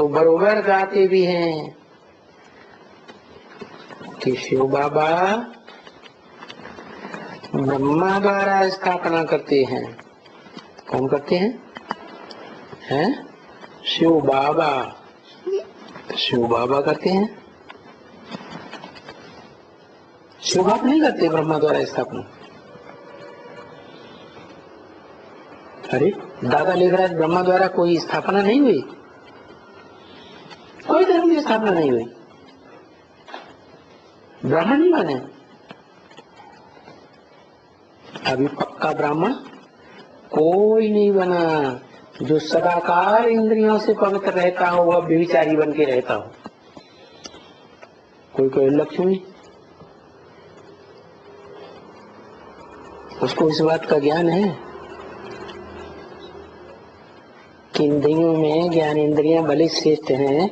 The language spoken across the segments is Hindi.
तो बरोबर गाते भी हैं कि शिव बाबा ब्रह्मा द्वारा स्थापना करते हैं। कौन करते हैं? शिव बाबा। शिव बाबा करते हैं, शिव बाबा नहीं करते ब्रह्मा द्वारा स्थापना। अरे दादा लेखराज ब्रह्मा द्वारा कोई स्थापना नहीं हुई, कोई धर्म की स्थापना नहीं हुई, ब्राह्मण नहीं बने। अभी पक्का ब्राह्मण कोई नहीं बना। जो सदाकाल इंद्रियों से पवित्र रहता हो वह व्यभिचारी बन के रहता हो। कोई कोई लक्ष्मी, उसको इस बात का ज्ञान है कि इंद्रियों में ज्ञान इंद्रियां भले श्रेष्ठ हैं,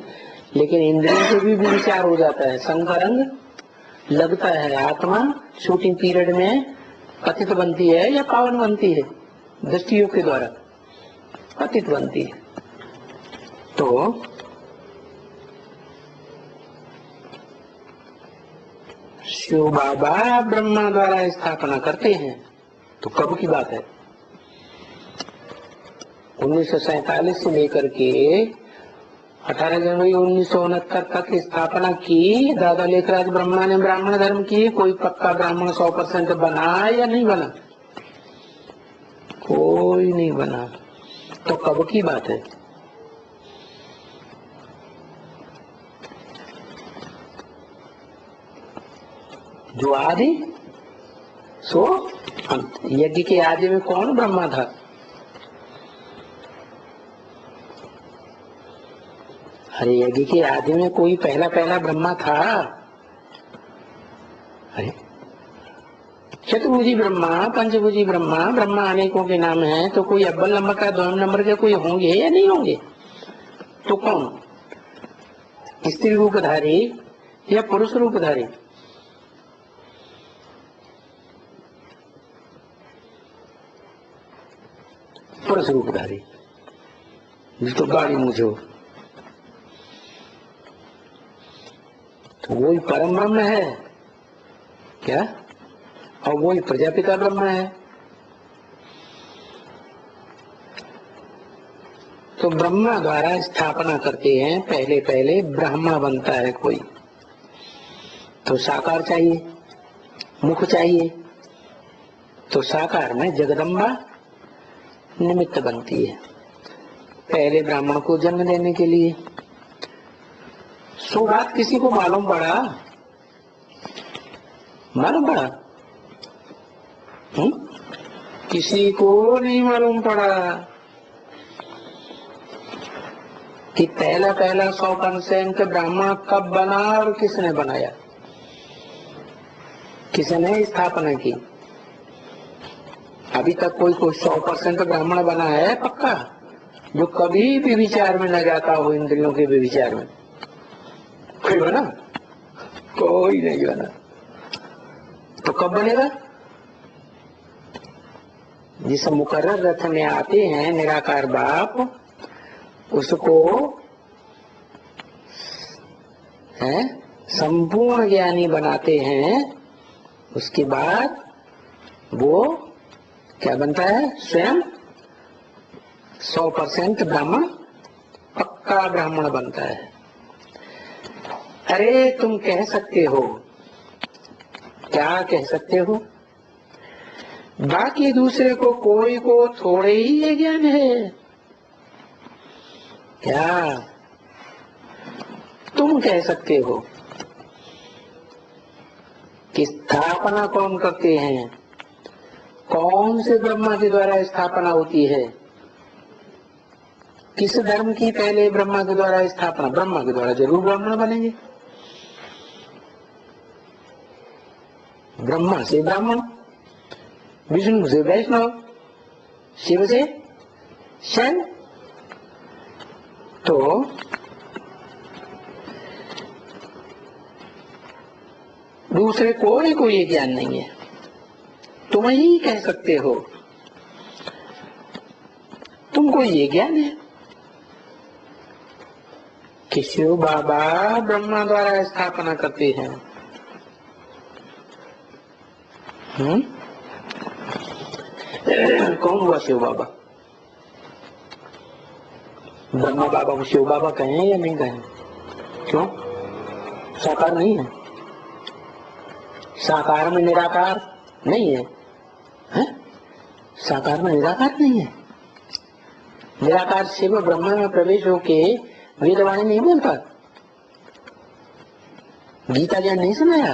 लेकिन इंद्रियों से भी विचार हो जाता है, संगरंग लगता है। आत्मा शूटिंग पीरियड में पतित बनती है या पावन बनती है? दृष्टियों के द्वारा पतित बनती है। तो शिव बाबा ब्रह्मा द्वारा स्थापना करते हैं। तो कब की बात है? 1947 से लेकर के 18 जनवरी 1969 तक स्थापना की दादा लेखराज ब्रह्मा ने ब्राह्मण धर्म की। कोई पक्का ब्राह्मण 100% बना या नहीं बना? कोई नहीं बना। तो कब की बात है? जो आदि सो अंत। यज्ञ के आदि में कौन ब्रह्मा था? अरे यज्ञ के आदि में कोई पहला पहला ब्रह्मा था? अरे चतुर्भुजी ब्रह्मा, पंचभुजी ब्रह्मा, ब्रह्मा अनेकों के नाम हैं। तो कोई अव्वल नंबर का, दोनों नंबर के कोई होंगे या नहीं होंगे? तो कौन? स्त्री रूपधारी या पुरुष रूपधारी? पुरुष रूपधारी, जिसको गाड़ी मुझो। तो वही परम ब्रह्म है क्या? और वही प्रजापिता ब्रह्म है। तो ब्रह्मा द्वारा स्थापना करते हैं। पहले पहले ब्रह्मा बनता है कोई, तो साकार चाहिए, मुख चाहिए। तो साकार में जगदम्बा निमित्त बनती है पहले ब्राह्मण को जन्म देने के लिए। सो बात किसी को मालूम पड़ा? मालूम पड़ा? किसी को नहीं मालूम पड़ा कि पहला पहला 100% ब्राह्मण कब बना और किसने बनाया, किसने स्थापना की। अभी तक कोई 100% ब्राह्मण बना है पक्का, जो कभी भी विचार में न जाता हो, इंद्रियों के विचार में? कोई बना? कोई नहीं बना। तो कब बनेगा? जिस मुकर्रर रथ में आते हैं निराकार बाप, उसको है संपूर्ण ज्ञानी बनाते हैं। उसके बाद वो क्या बनता है? स्वयं 100% ब्राह्मण, पक्का ब्राह्मण बनता है। अरे तुम कह सकते हो, क्या कह सकते हो? बाकी दूसरे को कोई को थोड़े ही ये ज्ञान है क्या? तुम कह सकते हो कि स्थापना कौन करते हैं? कौन से ब्रह्मा के द्वारा स्थापना होती है? किस धर्म की पहले ब्रह्मा के द्वारा स्थापना? ब्रह्मा के द्वारा जरूर ब्राह्मण बनेंगे। ब्रह्मा से ब्राह्मण, विष्णु से वैष्णव, शिव से शैव। तो दूसरे कोई को ये ज्ञान नहीं है। तुम ही कह सकते हो, तुमको ये ज्ञान है। कि शिव बाबा ब्रह्मा द्वारा स्थापना करते हैं। कौन हुआ शिव बाबा? ब्रह्मा बाबा को शिव बाबा कहें या नहीं कहें? क्यों? साकार नहीं है? साकार में निराकार नहीं है, है? साकार में निराकार नहीं है। निराकार शिव ब्रह्मा में प्रवेश होके वेदवाणी नहीं बोलता, गीता ज्ञान नहीं सुनाया,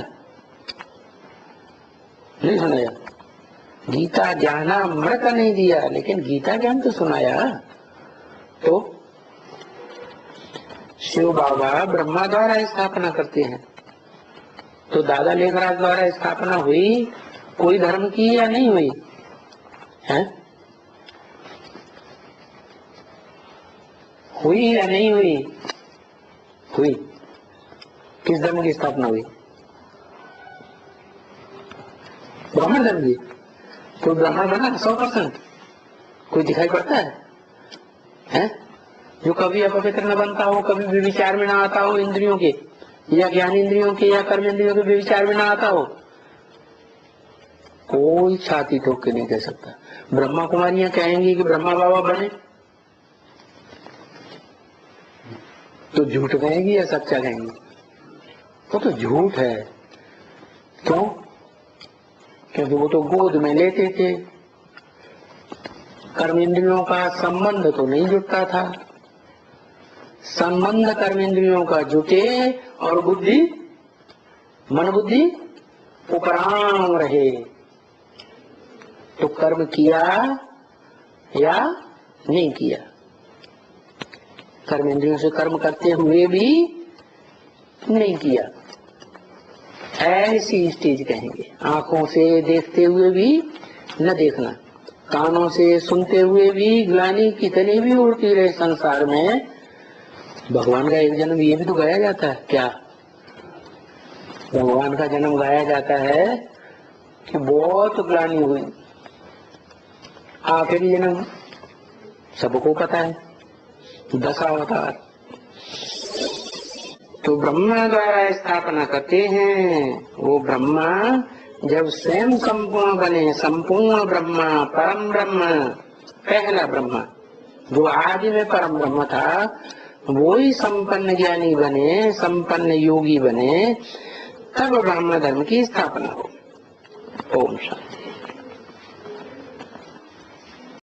नहीं सुनाया। गीता ज्ञान अमृत नहीं दिया, लेकिन गीता ज्ञान तो सुनाया। तो शिव बाबा ब्रह्मा द्वारा स्थापना करते हैं। तो दादा लेखराज द्वारा स्थापना हुई कोई धर्म की या नहीं हुई है? हुई या नहीं हुई? हुई। किस धर्म की स्थापना हुई? ब्राह्मण धर्म की। कोई ब्राह्मण बना 100%? कोई दिखाई पड़ता है? जो कभी अपवित्र न बनता हो, कभी भी विचार में ना आता हो, इंद्रियों के या ज्ञान इंद्रियों के या कर्म इंद्रियों के विचार में ना आता हो, कोई छाती ठोक के नहीं कह सकता। ब्रह्मा कुमारियां कहेंगी कि ब्रह्मा बाबा बने, तो झूठ कहेंगी या सच्चा कहेंगी? तो झूठ है। क्यों? क्योंकि वो तो गोद में लेते थे, कर्म इंद्रियों का संबंध तो नहीं जुटता था। संबंध कर्म इंद्रियों का जुटे और बुद्धि, मन बुद्धि उपराम रहे, तो कर्म किया या नहीं किया। कर्म इंद्रियों से कर्म करते हुए भी नहीं किया, ऐसी स्टेज कहेंगे। आंखों से देखते हुए भी न देखना, कानों से सुनते हुए भी ग्लानि कितनी भी उड़ती रहे संसार में, भगवान का एक जन्म ये भी तो गाया जाता है। क्या भगवान का जन्म गाया जाता है कि बहुत ग्लानि हुई, आखिरी जन्म सबको पता है, 10 अवतार। तो ब्रह्मा द्वारा स्थापना करते हैं। वो ब्रह्मा जब स्वयं संपूर्ण बने, संपूर्ण ब्रह्मा, परम ब्रह्म, पहला ब्रह्मा जो आदि में परम ब्रह्म था, वो ही संपन्न ज्ञानी बने, संपन्न योगी बने, तब ब्राह्मण धर्म की स्थापना हो। ओम शांति।